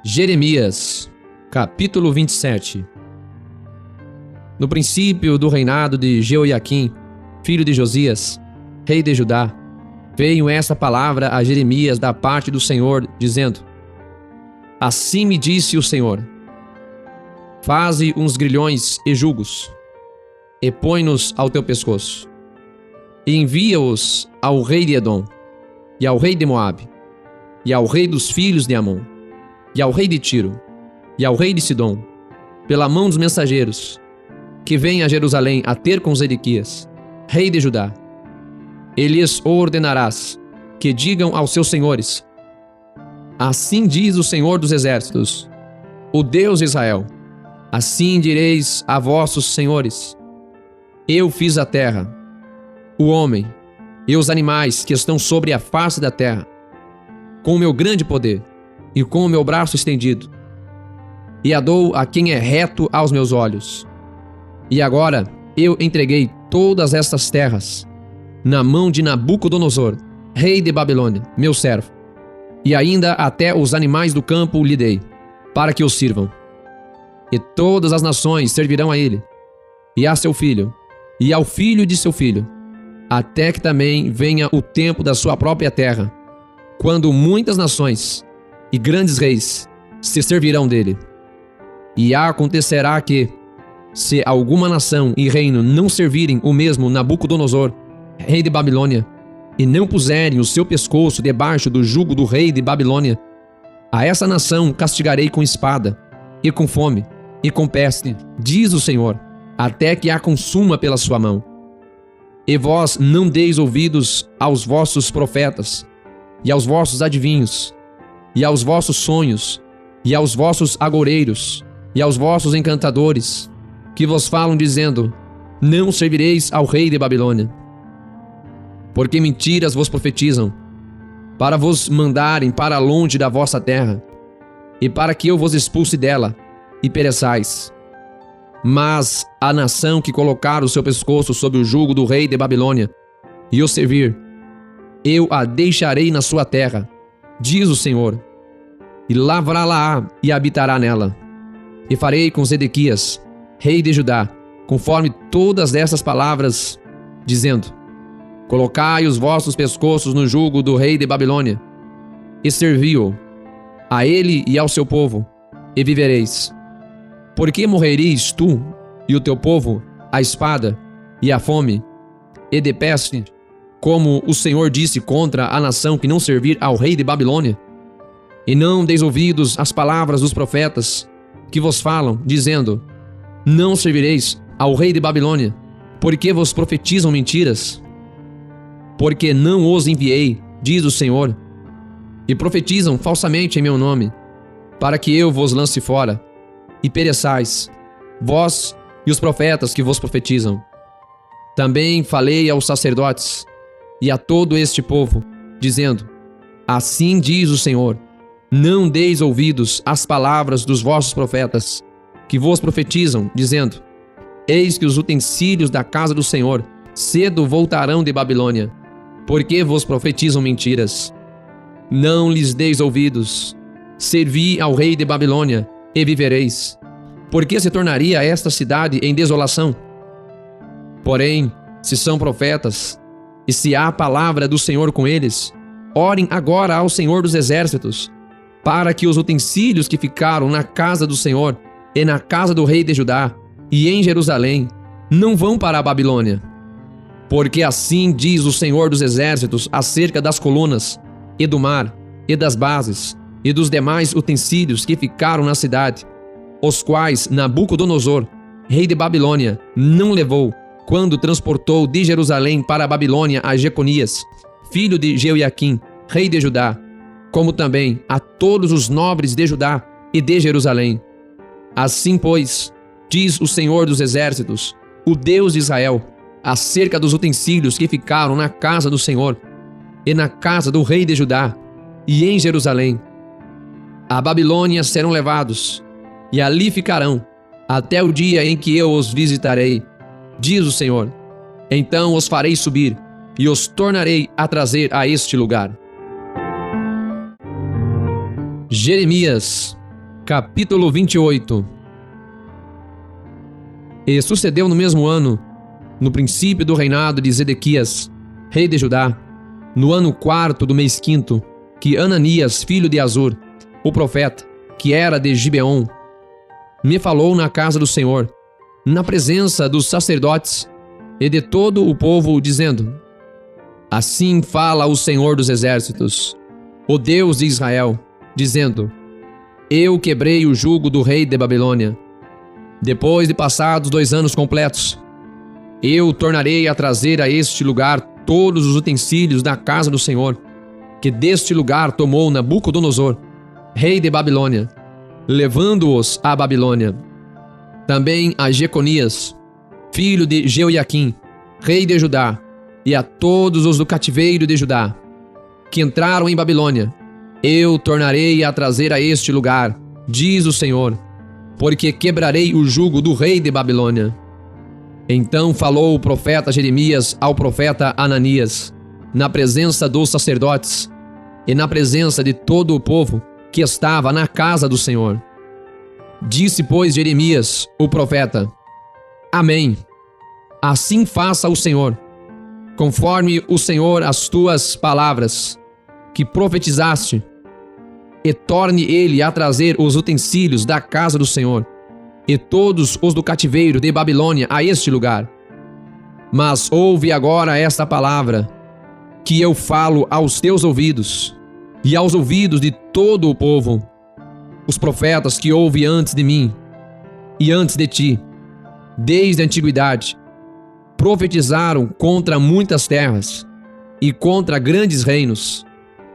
Jeremias, capítulo 27. No princípio do reinado de Jeoiaquim, filho de Josias, rei de Judá, veio essa palavra a Jeremias da parte do Senhor, dizendo: Assim me disse o Senhor: Faze uns grilhões e jugos, e põe-nos ao teu pescoço, e envia-os ao rei de Edom, e ao rei de Moabe, e ao rei dos filhos de Amon, e ao rei de Tiro, e ao rei de Sidom, pela mão dos mensageiros, que vêm a Jerusalém a ter com Zedequias, rei de Judá. E lhes ordenarás que digam aos seus senhores: Assim diz o Senhor dos Exércitos, o Deus de Israel: Assim direis a vossos senhores: Eu fiz a terra, o homem e os animais que estão sobre a face da terra, com o meu grande poder e com o meu braço estendido, e a dou a quem é reto aos meus olhos. E agora eu entreguei todas estas terras na mão de Nabucodonosor, rei de Babilônia, meu servo, e ainda até os animais do campo lhe dei, para que os sirvam. E todas as nações servirão a ele, e a seu filho, e ao filho de seu filho, até que também venha o tempo da sua própria terra, quando muitas nações e grandes reis se servirão dele. E acontecerá que, se alguma nação e reino não servirem o mesmo Nabucodonosor, rei de Babilônia, e não puserem o seu pescoço debaixo do jugo do rei de Babilônia, a essa nação castigarei com espada, e com fome, e com peste, diz o Senhor, até que a consuma pela sua mão. E vós não deis ouvidos aos vossos profetas, e aos vossos adivinhos, e aos vossos sonhos, e aos vossos agoureiros, e aos vossos encantadores, que vos falam dizendo: Não servireis ao rei de Babilônia. Porque mentiras vos profetizam, para vos mandarem para longe da vossa terra, e para que eu vos expulse dela, e pereçais. Mas a nação que colocar o seu pescoço sob o jugo do rei de Babilônia, e o servir, eu a deixarei na sua terra, diz o Senhor, e lavrá-la-á e habitará nela. E farei com Zedequias, rei de Judá, conforme todas essas palavras, dizendo: Colocai os vossos pescoços no jugo do rei de Babilônia, e servi-o, a ele e ao seu povo, e vivereis. Porque morrereis tu e o teu povo a espada e a fome, e de peste, como o Senhor disse contra a nação que não servir ao rei de Babilônia? E não deis ouvidos às palavras dos profetas que vos falam, dizendo: Não servireis ao rei de Babilônia, porque vos profetizam mentiras? Porque não os enviei, diz o Senhor, e profetizam falsamente em meu nome, para que eu vos lance fora, e pereçais, vós e os profetas que vos profetizam. Também falei aos sacerdotes e a todo este povo, dizendo: Assim diz o Senhor: Não deis ouvidos às palavras dos vossos profetas, que vos profetizam, dizendo: Eis que os utensílios da casa do Senhor cedo voltarão de Babilônia, porque vos profetizam mentiras. Não lhes deis ouvidos. Servi ao rei de Babilônia, e vivereis. Porque se tornaria esta cidade em desolação? Porém, se são profetas, e se há palavra do Senhor com eles, orem agora ao Senhor dos Exércitos, para que os utensílios que ficaram na casa do Senhor e na casa do rei de Judá e em Jerusalém não vão para a Babilônia. Porque assim diz o Senhor dos Exércitos acerca das colunas, e do mar, e das bases, e dos demais utensílios que ficaram na cidade, os quais Nabucodonosor, rei de Babilônia, não levou, quando transportou de Jerusalém para a Babilônia a Jeconias, filho de Jeoiaquim, rei de Judá, como também a todos os nobres de Judá e de Jerusalém. Assim, pois, diz o Senhor dos Exércitos, o Deus de Israel, acerca dos utensílios que ficaram na casa do Senhor e na casa do rei de Judá e em Jerusalém: A Babilônia serão levados, e ali ficarão, até o dia em que eu os visitarei, diz o Senhor. Então os farei subir, e os tornarei a trazer a este lugar. Jeremias, capítulo 28. E sucedeu no mesmo ano, no princípio do reinado de Zedequias, rei de Judá, no ano 4º do mês 5º, que Ananias, filho de Azur, o profeta, que era de Gibeon, me falou na casa do Senhor, na presença dos sacerdotes e de todo o povo, dizendo: Assim fala o Senhor dos exércitos, o Deus de Israel, dizendo: Eu quebrei o jugo do rei de Babilônia. Depois de passados 2 anos completos, eu tornarei a trazer a este lugar todos os utensílios da casa do Senhor, que deste lugar tomou Nabucodonosor, rei de Babilônia, levando-os à Babilônia. Também a Jeconias, filho de Jeoiaquim, rei de Judá, e a todos os do cativeiro de Judá, que entraram em Babilônia, eu tornarei a trazer a este lugar, diz o Senhor, porque quebrarei o jugo do rei de Babilônia. Então falou o profeta Jeremias ao profeta Ananias, na presença dos sacerdotes e na presença de todo o povo que estava na casa do Senhor. Disse, pois, Jeremias, o profeta: Amém. Assim faça o Senhor, conforme o Senhor as tuas palavras, que profetizaste, e torne ele a trazer os utensílios da casa do Senhor, e todos os do cativeiro de Babilônia a este lugar. Mas ouve agora esta palavra, que eu falo aos teus ouvidos, e aos ouvidos de todo o povo. Os profetas que houve antes de mim, e antes de ti, desde a antiguidade, profetizaram contra muitas terras, e contra grandes reinos,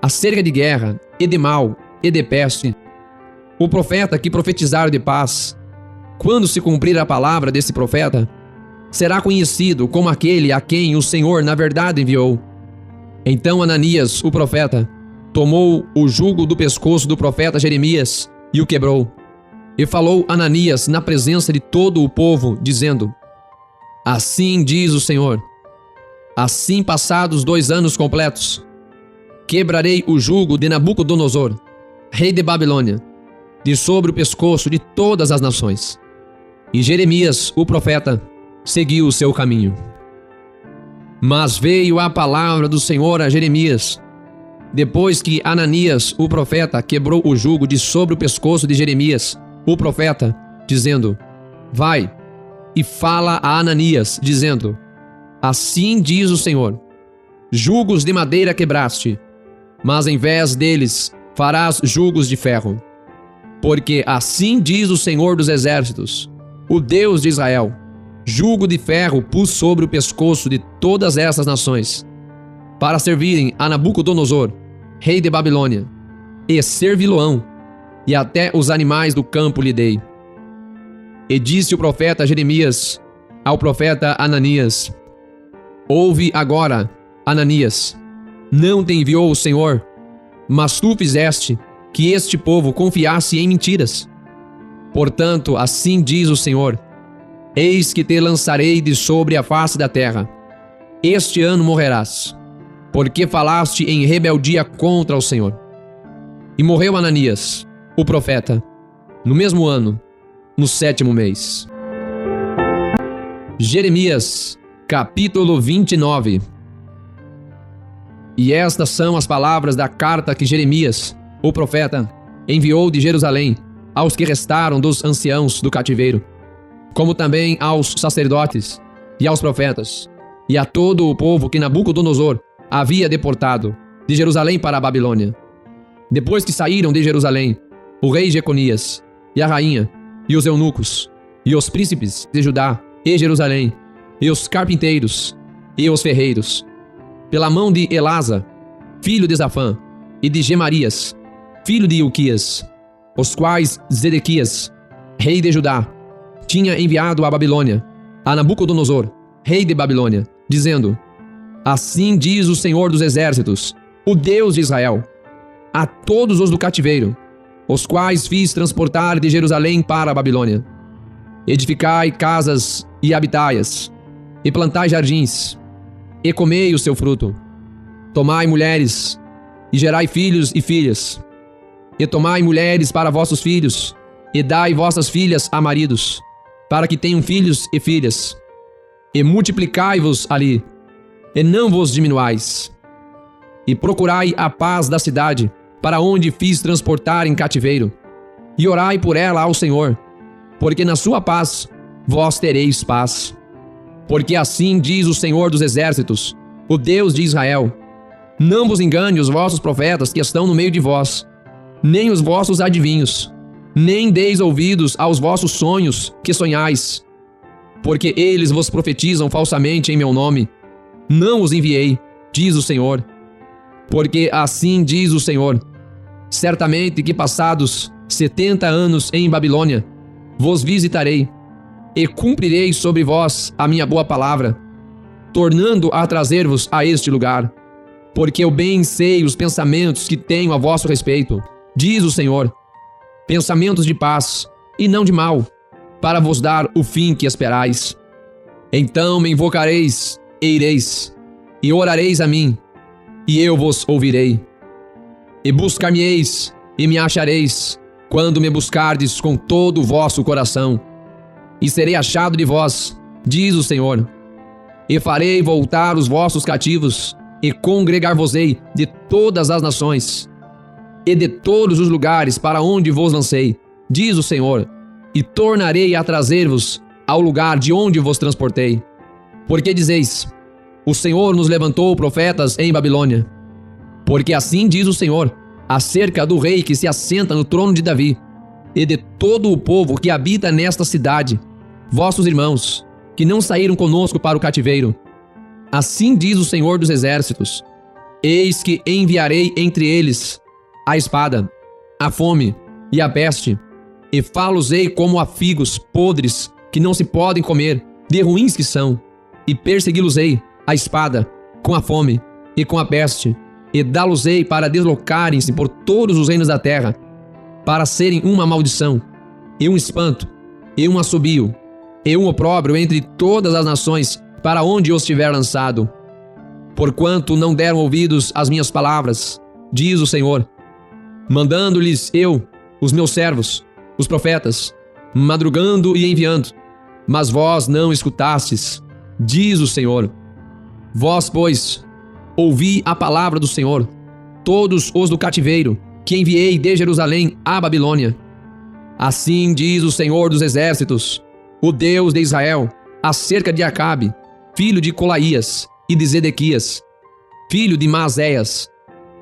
acerca de guerra, e de mal, e de peste. O profeta que profetizar de paz, quando se cumprir a palavra desse profeta, será conhecido como aquele a quem o Senhor na verdade enviou. Então Ananias, o profeta, tomou o jugo do pescoço do profeta Jeremias e o quebrou. E falou Ananias na presença de todo o povo, dizendo: Assim diz o Senhor, assim passados 2 anos completos, quebrarei o jugo de Nabucodonosor, rei de Babilônia, de sobre o pescoço de todas as nações. E Jeremias, o profeta, seguiu o seu caminho. Mas veio a palavra do Senhor a Jeremias, depois que Ananias, o profeta, quebrou o jugo de sobre o pescoço de Jeremias, o profeta, dizendo: Vai e fala a Ananias, dizendo: Assim diz o Senhor, jugos de madeira quebraste, mas em vez deles farás jugos de ferro. Porque assim diz o Senhor dos exércitos, o Deus de Israel: jugo de ferro pus sobre o pescoço de todas essas nações, para servirem a Nabucodonosor, rei de Babilônia, e servi-lo-ão, e até os animais do campo lhe dei. E disse o profeta Jeremias ao profeta Ananias: Ouve agora, Ananias, não te enviou o Senhor, mas tu fizeste que este povo confiasse em mentiras. Portanto, assim diz o Senhor: Eis que te lançarei de sobre a face da terra. Este ano morrerás, porque falaste em rebeldia contra o Senhor. E morreu Ananias, o profeta, no mesmo ano, no 7º mês. Jeremias, capítulo 29. E estas são as palavras da carta que Jeremias, o profeta, enviou de Jerusalém aos que restaram dos anciãos do cativeiro, como também aos sacerdotes e aos profetas, e a todo o povo que Nabucodonosor havia deportado de Jerusalém para a Babilônia. Depois que saíram de Jerusalém, o rei Jeconias, e a rainha, e os eunucos, e os príncipes de Judá e Jerusalém, e os carpinteiros, e os ferreiros, pela mão de Elasa, filho de Safã, e de Gemarias, filho de Ilquias, os quais Zedequias, rei de Judá, tinha enviado à Babilônia, a Nabucodonosor, rei de Babilônia, dizendo: Assim diz o Senhor dos exércitos, o Deus de Israel, a todos os do cativeiro, os quais fiz transportar de Jerusalém para a Babilônia: Edificai casas e habitai-as, e plantai jardins, e comei o seu fruto. Tomai mulheres, e gerai filhos e filhas, e tomai mulheres para vossos filhos, e dai vossas filhas a maridos, para que tenham filhos e filhas, e multiplicai-vos ali, e não vos diminuais. E procurai a paz da cidade, para onde fiz transportar em cativeiro, e orai por ela ao Senhor, porque na sua paz vós tereis paz. Porque assim diz o Senhor dos Exércitos, o Deus de Israel: não vos engane os vossos profetas que estão no meio de vós, nem os vossos adivinhos, nem deis ouvidos aos vossos sonhos que sonhais, porque eles vos profetizam falsamente em meu nome. Não os enviei, diz o Senhor. Porque assim diz o Senhor: certamente que passados 70 anos em Babilônia, vos visitarei, e cumprirei sobre vós a minha boa palavra, tornando a trazer-vos a este lugar. Porque eu bem sei os pensamentos que tenho a vosso respeito, diz o Senhor, pensamentos de paz e não de mal, para vos dar o fim que esperais. Então me invocareis e ireis, e orareis a mim, e eu vos ouvirei. E buscar-me-eis e me achareis, quando me buscardes com todo o vosso coração. E serei achado de vós, diz o Senhor. E farei voltar os vossos cativos, e congregar-vos-ei de todas as nações, e de todos os lugares para onde vos lancei, diz o Senhor, e tornarei a trazer-vos ao lugar de onde vos transportei. Porque dizeis: o Senhor nos levantou profetas em Babilônia. Porque assim diz o Senhor acerca do rei que se assenta no trono de Davi, e de todo o povo que habita nesta cidade, vossos irmãos, que não saíram conosco para o cativeiro. Assim diz o Senhor dos Exércitos: eis que enviarei entre eles a espada, a fome e a peste, e fá-los-ei como a figos podres que não se podem comer, de ruins que são, e persegui-los-ei a espada, com a fome e com a peste, e dá-los-ei para deslocarem-se por todos os reinos da terra, para serem uma maldição, e um espanto, e um assobio, e um opróbrio entre todas as nações, para onde os tiver lançado. Porquanto não deram ouvidos às minhas palavras, diz o Senhor, mandando-lhes eu, os meus servos, os profetas, madrugando e enviando, mas vós não escutastes, diz o Senhor. Vós, pois, ouvi a palavra do Senhor, todos os do cativeiro, que enviei de Jerusalém à Babilônia. Assim diz o Senhor dos Exércitos, o Deus de Israel, acerca de Acabe, filho de Colaías, e de Zedequias, filho de Maazéias,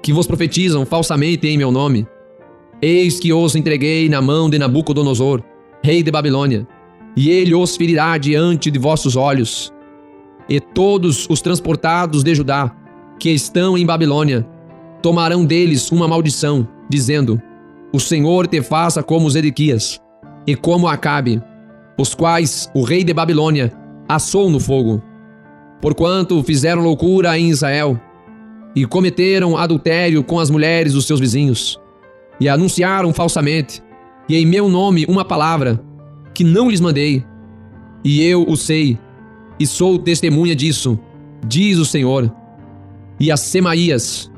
que vos profetizam falsamente em meu nome. Eis que os entreguei na mão de Nabucodonosor, rei de Babilônia, e ele os ferirá diante de vossos olhos. E todos os transportados de Judá, que estão em Babilônia, tomarão deles uma maldição, dizendo: o Senhor te faça como Zedequias, e como Acabe, os quais o rei de Babilônia assou no fogo. Porquanto fizeram loucura em Israel, e cometeram adultério com as mulheres dos seus vizinhos, e anunciaram falsamente, e em meu nome uma palavra, que não lhes mandei, e eu o sei, e sou testemunha disso, diz o Senhor. E a Semaías,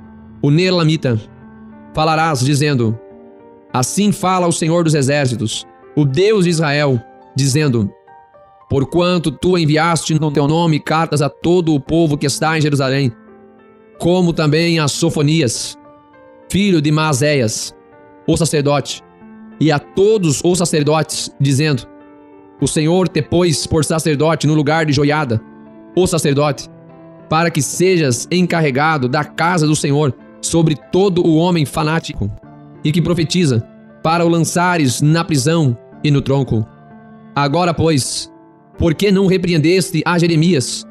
o Neelamita, falarás, dizendo: assim fala o Senhor dos Exércitos, o Deus de Israel, dizendo: porquanto tu enviaste no teu nome cartas a todo o povo que está em Jerusalém, como também a Sofonias, filho de Maazéias, o sacerdote, e a todos os sacerdotes, dizendo: o Senhor te pôs por sacerdote no lugar de Joiada, o sacerdote, para que sejas encarregado da casa do Senhor sobre todo o homem fanático, e que profetiza, para o lançares na prisão e no tronco. Agora, pois, por que não repreendeste a Jeremias,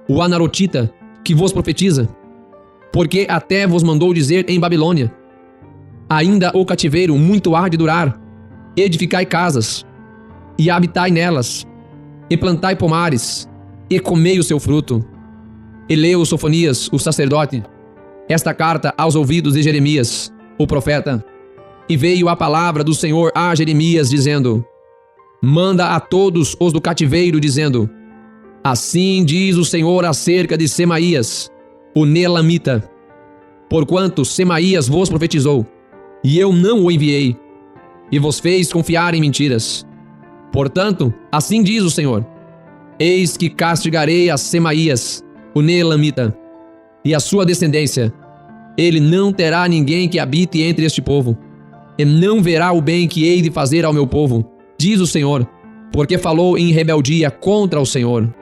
o anarotita, que vos profetiza? Porque até vos mandou dizer em Babilônia: ainda o cativeiro muito há de durar. Edificai casas, e habitai nelas, e plantai pomares, e comei o seu fruto. E leu Sofonias, o sacerdote, esta carta aos ouvidos de Jeremias, o profeta. E veio a palavra do Senhor a Jeremias, dizendo: manda a todos os do cativeiro, dizendo: assim diz o Senhor acerca de Semaías, o Neelamita, porquanto Semaías vos profetizou, e eu não o enviei. e vos fez confiar em mentiras. Portanto, assim diz o Senhor: eis que castigarei a Semaías, o Neelamita, e a sua descendência. Ele não terá ninguém que habite entre este povo, e não verá o bem que hei de fazer ao meu povo, diz o Senhor, porque falou em rebeldia contra o Senhor.